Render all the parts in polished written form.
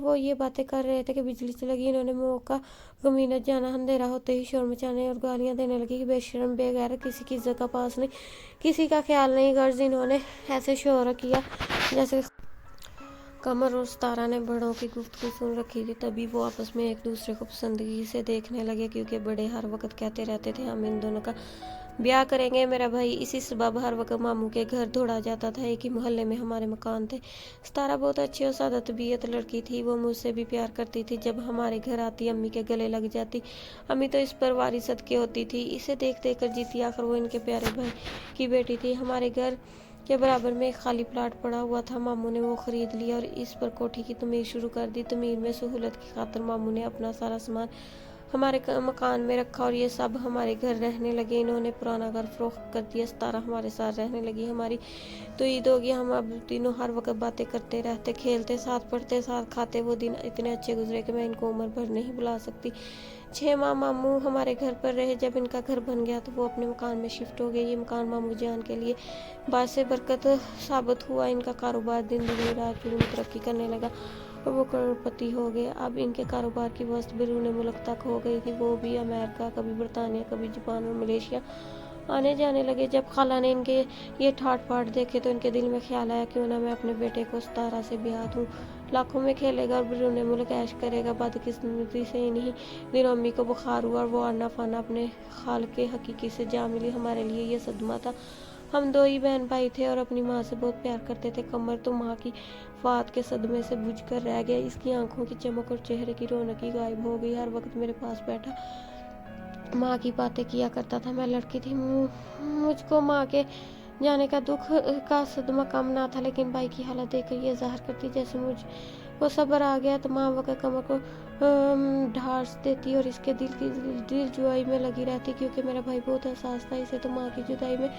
वो ये बातें कर रहे थे कि बिजली चली गई। इन्होंने मौका गमीनत जाना, अंधेरा होते ही शोर मचाने और गालियां देने लगी कि बेशरम, बेगैरत, किसी की इज्जत का पास नहीं, किसी का ख्याल नहीं। गर्ज इन्होंने ऐसे शोर किया जैसे कमर और सितारा ने बड़ों की गुफ्तगू सुन रखी थी। तभी वो आपस में एक दूसरे को पसंदगी से देखने लगे, क्योंकि बड़े हर वक्त कहते रहते थे हम इन दोनों का ब्याह करेंगे। मेरा भाई इसी सबब हर वक्त मामू के घर दौड़ा जाता था। एक ही मोहल्ले में हमारे मकान थे। सितारा बहुत अच्छी और सादा तबीयत लड़की थी। वो मुझसे भी प्यार करती थी। जब हमारे घर आती अम्मी के गले लग जाती। अम्मी तो इस पर वारी सदके होती थी। इसे देख देख कर जीती। आखिर वो इनके प्यारे भाई की बेटी थी। हमारे घर के बराबर में एक खाली प्लाट पड़ा हुआ था। मामू ने वो खरीद लिया और इस पर कोठी की तमीर शुरू कर दी। तमीर में सहूलत की खातिर मामू ने अपना सारा सामान हमारे मकान में रखा और ये सब हमारे घर रहने लगे। इन्होंने पुराना घर फरोख्त कर दिया। सितारा हमारे साथ रहने लगी। हमारी तो ईद होगी। हम अब तीनों हर वक्त बातें करते रहते, खेलते साथ, पढ़ते साथ, खाते। वो दिन इतने अच्छे गुजरे कि मैं इनको उम्र भर नहीं भुला सकती। 6 माह मामू हमारे घर पर रहे। जब इनका घर बन गया तो वो अपने मकान में शिफ्ट हो गए। ये मकान मामू जान के लिए बासे बरकत साबित हुआ। इनका कारोबार दिन दुगनी रात चौगुनी तरक्की करने लगा और वो करोड़पति हो गए। अब इनके कारोबार की वस्त बैरून मुल्क तक हो गई थी। वो भी अमेरिका, कभी बरतानिया, कभी जापान और मलेशिया आने जाने लगे। जब खाला ने इनके ये ठाट बाट देखे तो इनके दिल में ख्याल आया, क्यों ना मैं अपने बेटे को सितारा से ब्याह दूं। लाखों में खेलेगा और बैरून मुल्क ऐश करेगा। बदकिस्मती से इन्हीं दिनों अम्मी को बुखार हुआ और वो आना फाना अपने खाल के हकीकी से जा मिली। हमारे लिए ये सदमा था। हम 2 ही बहन भाई थे और अपनी माँ से बहुत प्यार करते थे। कमर तो माँ की फात के सदमे से बुझ कर रह गया। इसकी आंखों की चमक और चेहरे की रौनक ही गायब हो गई। हर वक्त मेरे पास बैठा माँ की बातें किया करता था। मैं लड़की थी, मुझको माँ के जाने का दुख का सदमा कम ना था, लेकिन भाई की हालत देखकर ये जाहिर करती जैसे मुझ को सब्र आ गया। तमाम वक्त कमर को ढांस देती और इसके दिल जुआई में लगी रहती, क्योंकि मेरा भाई बहुत एहसास था इसे। तो माँ की जुदाई में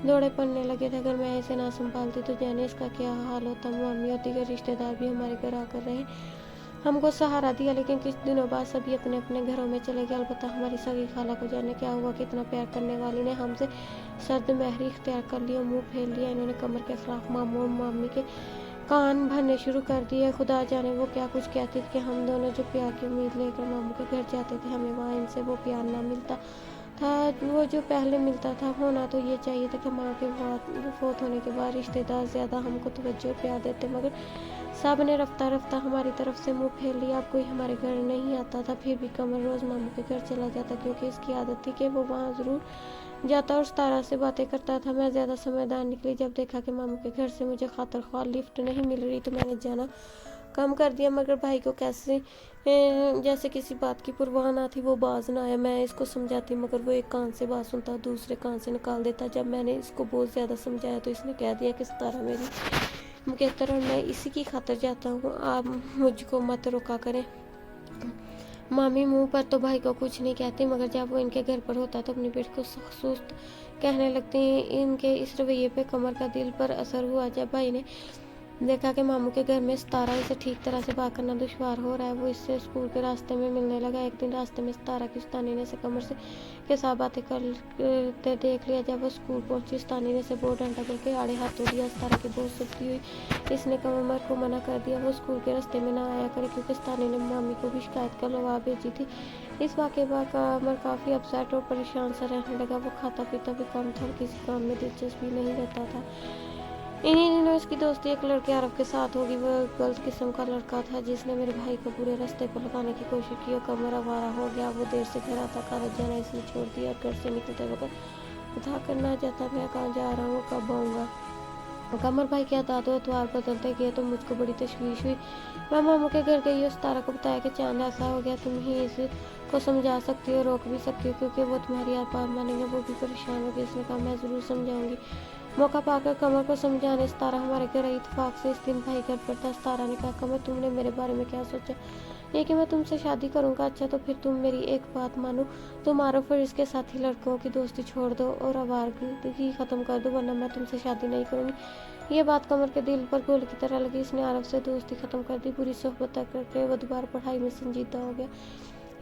दौड़े पड़ने लगे थे। अगर मैं इसे ना संभालती तो जाने इसका क्या हाल होता। मम्मी और दीगर रिश्तेदार भी हमारे घर आकर रहे, हमको सहारा दिया, लेकिन कुछ दिनों बाद सभी अपने अपने घरों में चले गए। अलबत्ता हमारी सगी खाला को जाने क्या हुआ कि इतना प्यार करने वाली ने हमसे सर्द महरी इख्तियार कर लिया, मुंह फेर लिया। इन्होंने कमर के खिलाफ मामू और मामी के कान भरने शुरू कर दिए। खुदा जाने वो क्या कुछ कहती थी कि हम दोनों जो प्यार की उम्मीद लेकर मामू के घर जाते थे, हमें वहाँ इनसे वो प्यार ना मिलता था वो जो पहले मिलता था। होना तो ये चाहिए था कि माँ के फौत होने के बाद रिश्तेदार ज़्यादा हमको तवज्जो प्यार देते, मगर सब ने रफ्ता रफ्ता हमारी तरफ से मुंह फेर लिया। अब कोई हमारे घर नहीं आता था। फिर भी कमर रोज़ मामू के घर चला जाता, क्योंकि इसकी आदत थी कि वो वहाँ ज़रूर जाता और सितारा से बातें करता था। मैं ज़्यादा समझदार निकली। जब देखा कि मामू के घर से मुझे खातिर ख्वाह लिफ्ट नहीं मिल रही तो मैंने जाना कम कर दिया। मगर भाई को कैसे जैसे किसी बात की परवाह ना थी। वो बाज ना आया। मैं इसको समझाती मगर वो एक कान से बात सुनता दूसरे कान से निकाल देता। जब मैंने इसको बहुत ज़्यादा समझाया तो इसने कह दिया कि सितारा मेरी मुकद्दर और मैं इसी की खातिर जाता हूँ, आप मुझको मत रोका करें। मामी मुंह पर तो भाई को कुछ नहीं कहती, मगर जब वो इनके घर पर होता तो अपनी बेटी को सुस्त कहने लगती। इनके इस रवैये पे कमर का दिल पर असर हुआ। जब भाई ने देखा कि मामू के घर में सितारा इसे ठीक तरह से बात करना दुश्वार हो रहा है, वो इससे स्कूल के रास्ते में मिलने लगा। एक दिन रास्ते में सितारा की उस्तानी ने से कमर से के साथ बातें करते देख लिया। जब वो स्कूल पहुंची उस्तानी ने से बहुत डंडा करके आड़े हाथों दिया। सितारा की बहुत सुस्ती हुई। इसने कमर को मना कर दिया वो स्कूल के रास्ते में ना आया करे, क्योंकि उस्तानी ने मामी को भी शिकायत कर लगा भेजी थी। इस वाक़े बाद कमर काफ़ी अपसेट और परेशान सा रहने लगा। वो खाता पीता भी कम था और किसी काम में दिलचस्पी नहीं रहता था। इन्हीं दिनों इसकी दोस्ती एक लड़के अरब के साथ होगी। वह गलत किस्म का लड़का था जिसने मेरे भाई को पूरे रास्ते पर लगाने की कोशिश की और कमर आवारा हो गया। वो देर से घर आता, कॉलेज जाना इसने छोड़ दिया। घर से निकलते वक्त बता करना चाहता मैं कहाँ जा रहा हूँ, कब आऊँगा। कमर भाई के दादो अतवार बदलते गए तो मुझको बड़ी तशवीश हुई। मैं मामू के घर गई और सितारा को बताया कि चांद ऐसा हो गया, तुम ही इसको समझा सकती हो, रोक भी सकती हो, क्योंकि वो तुम्हारी यार बात मानेंगे। वो भी परेशान होगी। उसने कहा मैं ज़रूर समझाऊंगी। मौका पाकर कमर को समझाने सितारा हमारे घर आई। इत्तेफाक से इस दिन भाई घर पर था। सितारा ने कहा कमर तुमने मेरे बारे में क्या सोचा? ये कि मैं तुमसे शादी करूंगा। अच्छा तो फिर तुम मेरी एक बात मानो, तुम आरफ और इसके साथी लड़कों की दोस्ती छोड़ दो और आवारगी ख़त्म कर दो, वरना मैं तुमसे शादी नहीं करूंगी। ये बात कमर के दिल पर गोली की तरह लगी। इसने आरफ से दोस्ती ख़त्म कर दी। बुरी सोहबत तक करके वो दोबारा पढ़ाई में संजीदा हो गया।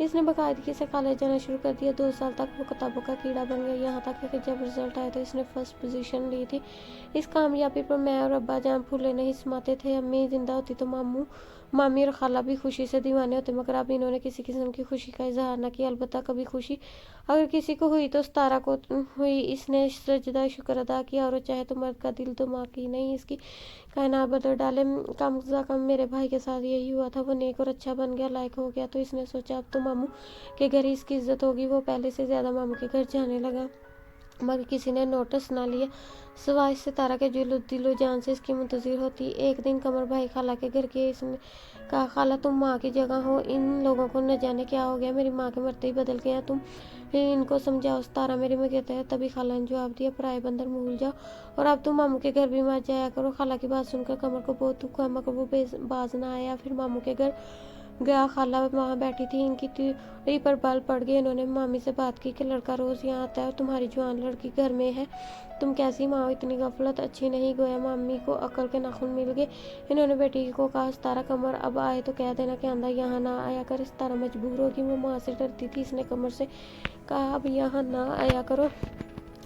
इसने बाकायदगी से कॉलेज जाना शुरू कर दिया। 2 साल तक वो किताबों का कीड़ा बन गया। यहाँ तक कि जब रिजल्ट आया तो इसने फर्स्ट पोजीशन ली थी। इस कामयाबी पर मैं और अब्बा जान फूले नहीं समाते थे। अम्मी जिंदा होती तो मामू मामी और खाला भी खुशी से दीवाने होते, मगर अब इन्होंने किसी किस्म की खुशी का इजहार न किया। अलबत्ता कभी खुशी अगर किसी को हुई तो सितारा को हुई। इसने सजदा शुक्र अदा किया, और चाहे तो मर्द का दिल तो माँ की नहीं, इसकी कायनात बदल डाले। कम से कम मेरे भाई के साथ यही हुआ था, वो नेक और अच्छा बन गया, लायक हो गया। तो इसने सोचा अब तो मामू के घर ही इसकी इज्जत होगी। वो पहले से ज्यादा मामू के घर जाने लगा, मगर किसी ने नोटिस ना लिया सिवाय सितारा के जो दिलो जान से इसकी मुंतजिर होती। एक दिन कमर भाई खाला के घर के, इसने कहा खाला तुम माँ की जगह हो, इन लोगों को न जाने क्या हो गया, मेरी माँ के मरते ही बदल गया, तुम इनको समझाओ। सितारा मेरी में कहता है। तभी खाला ने जवाब दिया, पराए बंदर भूल जाओ और अब तुम मामू के घर भी मत जाया करो। खाला की बात सुनकर कमर को बहुत दुख हुआ, मगर वो बाज ना आया। फिर मामू के घर गया। खाला वहाँ बैठी थी, इनकी तीरी पर बाल पड़ गए। इन्होंने मामी से बात की कि लड़का रोज यहाँ आता है और तुम्हारी जवान लड़की घर में है, तुम कैसी माँ हो, इतनी गफलत अच्छी नहीं। गोया मामी को अकल के नाखून मिल गए। इन्होंने बेटी को कहा, सितारा कमर अब आए तो कह देना कि आंदा यहाँ ना आया कर। सितारा मजबूर होगी, वो माँ से डरती थी। इसने कमर से कहा अब यहाँ ना आया करो,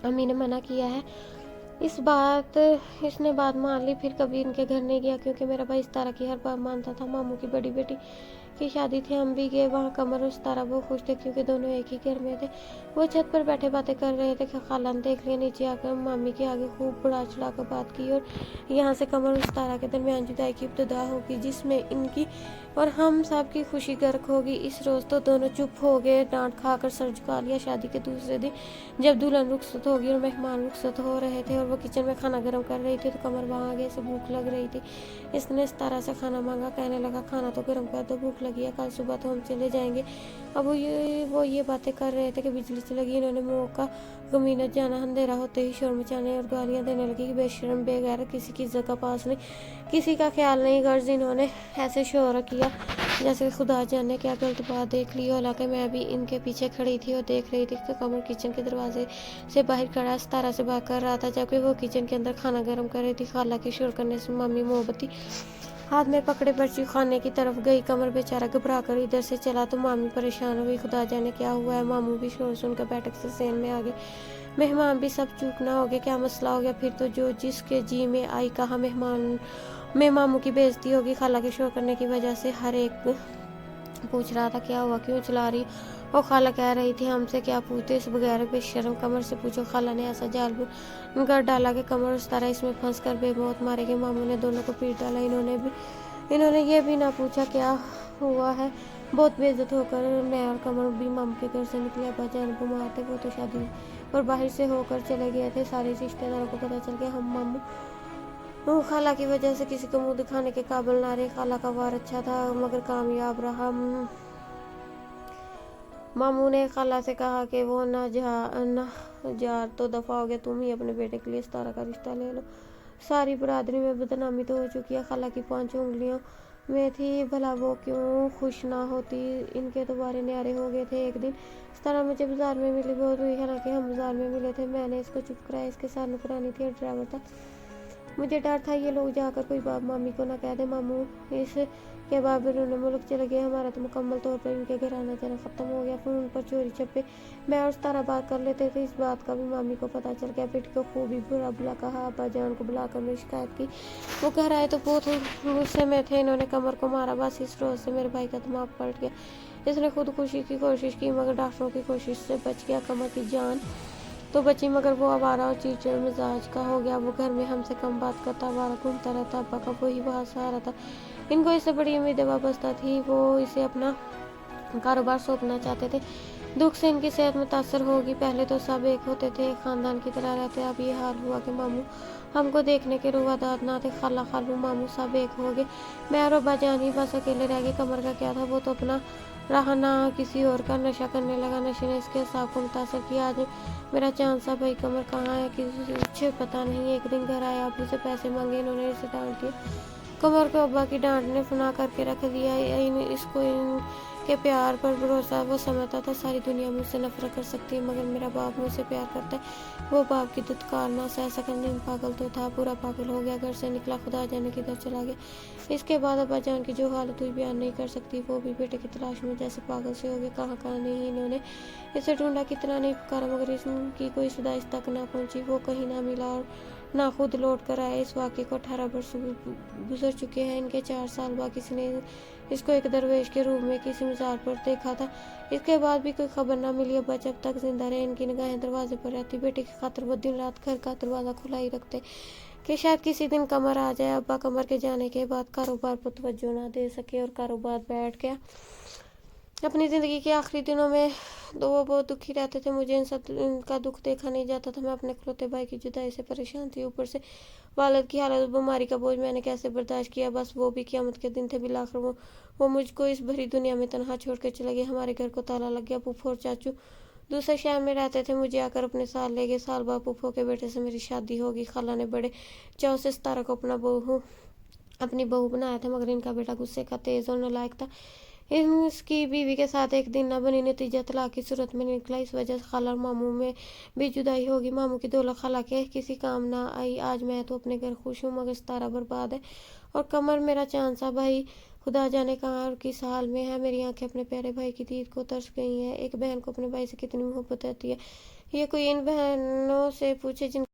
अम्मी ने मना किया है। इसने बात मान ली। फिर कभी इनके घर नहीं गया, क्योंकि मेरा भाई सितारा की हर बात मानता था। मामू की बड़ी बेटी की शादी थी, हम भी गए वहाँ। कमर और सितारा बहुत खुश थे, क्योंकि दोनों एक ही घर में थे। वो छत पर बैठे बातें कर रहे थे कि खाला ने देख लिया। नीचे आकर मामी के आगे खूब बढ़ा चढ़ा कर बात की, और यहाँ से कमर और सितारा के दरमियान जुदाई की इब्तिदा होगी, जिसमें इनकी और हम सब की खुशी गर्क होगी। इस रोज तो दोनों चुप हो गए, डांट खाकर सर झुका लिया। शादी के दूसरे दिन जब दुल्हन रुखसत होगी और मेहमान रुखसत हो रहे थे, और वो किचन में खाना गर्म कर रही थी, तो कमर वहाँ आगे से भूख लग रही थी। इसने सितारा से खाना मांगा, कहने लगा खाना तो गर्म कर दो, भूख लगी है, कल सुबह तो हम चले जाएंगे। अब वो ये बातें कर रहे थे कि बिजली चली गई। इन्होंने मुँह का गमीनत जाना, अंधेरा होते ही शोर मचाने और गालियाँ देने लगी कि बेशरम बेगैर, किसी की इज्जत का पास नहीं, किसी का ख्याल नहीं। गर्ज इन्होंने ऐसे शोर किया जैसे खुदा जाने क्या गलत बात देख ली। हालांकि मैं भी इनके पीछे खड़ी थी और देख रही थी कि कमर किचन के दरवाजे से बाहर खड़ा सितारा से बात कर रहा था, जबकि वो किचन के अंदर खाना गर्म कर रही थी। खाला के शोर करने से मम्मी मोहब्बती हाथ में पकड़े बच्ची खाने की तरफ गई। कमर बेचारा घबरा कर इधर से चला तो मामी परेशान हुई, खुदा जाने क्या हुआ है। मामू भी शोर सुनकर बैठक से सेन में आ गए। मेहमान भी सब चूक ना हो गए, क्या मसला हो गया। फिर तो जो जिसके जी में आई कहा मेहमान में मामू की बेइज्जती होगी। खाला के शोर करने की वजह से हर एक पूछ रहा था क्या हुआ, क्यों चला रही। और खाला कह रही थी हमसे क्या पूछते इस बगैर बेशरम, कमर से पूछो। खाला ने ऐसा जाल कर डाला कि कमर उस तरह इसमें फंस कर बेमौत मारेगी। मामू ने दोनों को पीट डाला। इन्होंने ये भी ना पूछा क्या हुआ है। बहुत बेइज्जत होकर मैं और कमर भी मामू के घर से निकले। अब्बाजान बीमार थे, वो तो शादी और बाहर से होकर चले गए थे। सारे रिश्तेदारों को पता चल गया हम मामू खाला की वजह से किसी को मुंह दिखाने के काबिल ना रहे। खाला का वार अच्छा था मगर कामयाब रहा। मामू ने खाला से कहा कि वो ना जार तो दफा हो गया, तुम ही अपने बेटे के लिए सितारा का रिश्ता ले लो। सारी बरादरी में बदनामी तो हो चुकी है। खाला की 5 उंगलियों में थी, भला वो क्यों खुश ना होती। इनके दोबारे न्यारे हो गए थे। एक दिन सितारा मुझे बाजार में मिली, बहुत हुई, हालांकि हम बाजार में मिले थे। मैंने इसको चुप कराया, इसके साथ नुकरानी थी और ड्राइवर था। मुझे डर था ये लोग जाकर कोई बाप मामी को ना कह दे। मामू इसके बाद बिरूने मुल्क चले गए। हमारा तो मुकम्मल तौर पर इनके घर आना जाना ख़त्म हो गया। फ़ोन पर चोरी छप्पे मैं और सितारा बात कर लेते थे। इस बात का भी मामी को पता चल गया। बेटी को खूब ही बुरा बुला कहा। अब्बा जान को बुलाकर मैंने शिकायत की। वो घर आए तो बहुत गुस्से में थे। इन्होंने कमर को मारा। बस इस रोज़ से मेरे भाई का दिमाग पलट गया। इसने खुदकुशी की कोशिश की, मगर डॉक्टरों की कोशिश से बच गया। कमर की जान तो बची, मगर वो आवारा और चिड़चिड़ मिजाज का हो गया। वो घर में हमसे कम बात करता, आवारा घूमता रहता। अब्बा का वही वहाँ सहारा था। इनको इससे बड़ी उम्मीदें वाबस्ता थी। वो इसे अपना कारोबार सौंपना चाहते थे। दुख से इनकी सेहत मुतासर होगी। पहले तो सब एक होते थे, एक खानदान की तरह रहते। अब ये हाल हुआ कि मामू हमको देखने के रुवादात ना थे। खाला खालू मामू सब एक हो गए। मैं और अब्बा जान ही बस अकेले रह गए। कमर का क्या था, वो तो अपना रहा ना किसी और का। नशा करने लगा। नशे ने इसके हिसाब को मुतासर किया। आज मेरा चांद सा भाई कमर कहाँ है किसी पता नहीं। एक दिन घर आया, अब्बू से पैसे मांगे, इन्होंने इसे डांट दिया। कमर को अब्बा की डांट ने फना करके रख दिया। इसको इनके प्यार पर भरोसा। वो समझता था सारी दुनिया मुझसे नफरत कर सकती है, मगर मेरा बाप मुझसे प्यार करता है। वो बाप की दुत्कार ना सह सकने पागल तो था, पूरा पागल हो गया। घर से निकला, खुदा जाने किधर चला गया। इसके बाद अब्बा जान की जो हालत हुई बयान नहीं कर सकती। वो भी बेटे की तलाश में जैसे पागल से हो गए। कहाँ कहाँ नहीं इन्होंने इसे ढूंढा, कितना नहीं पुकारा, मगर इसकी कोई सुधाइश तक ना पहुंची। वो कहीं ना मिला और ना खुद लौट कर आए। इस वाक़े को 18 वर्ष गुजर चुके हैं। इनके 4 साल बाद किसी ने इसको एक दरवेश के रूप में किसी मज़ार पर देखा था। इसके बाद भी कोई खबर ना मिली। अब्बा जब तक जिंदा रहे इनकी निगाहें दरवाजे पर रहती। बेटे की खातिर वो दिन रात घर का दरवाज़ा खुला ही रखते कि शायद किसी दिन कमर आ जाए। अब्बा कमर के जाने के बाद कारोबार पर तवज्जो ना दे सके और कारोबार बैठ गया। अपनी ज़िंदगी के आखिरी दिनों में तो वो बहुत दुखी रहते थे। मुझे इन सब इनका दुख देखा नहीं जाता था। मैं अपने इकलौते भाई की जुदाई से परेशान थी। ऊपर से वालिद की हालत, बीमारी का बोझ मैंने कैसे बर्दाश्त किया। बस वो भी क़यामत के दिन थे। बिलाखिर वो मुझको इस भरी दुनिया में तनहा छोड़ के चले गए। हमारे घर को ताला लग गया। फूफो और चाचू दूसरे शहर में रहते थे। मुझे आकर अपने साथ ले गए। साल बाद फूफो के बेटे से मेरी शादी होगी। खाला ने बड़े चाव से सितारा को अपनी बहू बनाया था, मगर इनका बेटा गुस्से का, तेज और नालायक था। इसकी बीवी के साथ एक दिन न बनी, नतीजा तलाक की सूरत में निकला। इस वजह से खाला और मामू में भी जुदाई होगी। मामू की दौलत खाला के किसी काम ना आई। आज मैं तो अपने घर खुश हूँ, मगर सितारा बर्बाद है। और कमर मेरा चांद सा भाई खुदा जाने कहाँ और किस हाल में है। मेरी आंखें अपने प्यारे भाई की दीद को तरस गई हैं। एक बहन को अपने भाई से कितनी मोहब्बत रहती है, ये कोई इन बहनों से पूछे जिन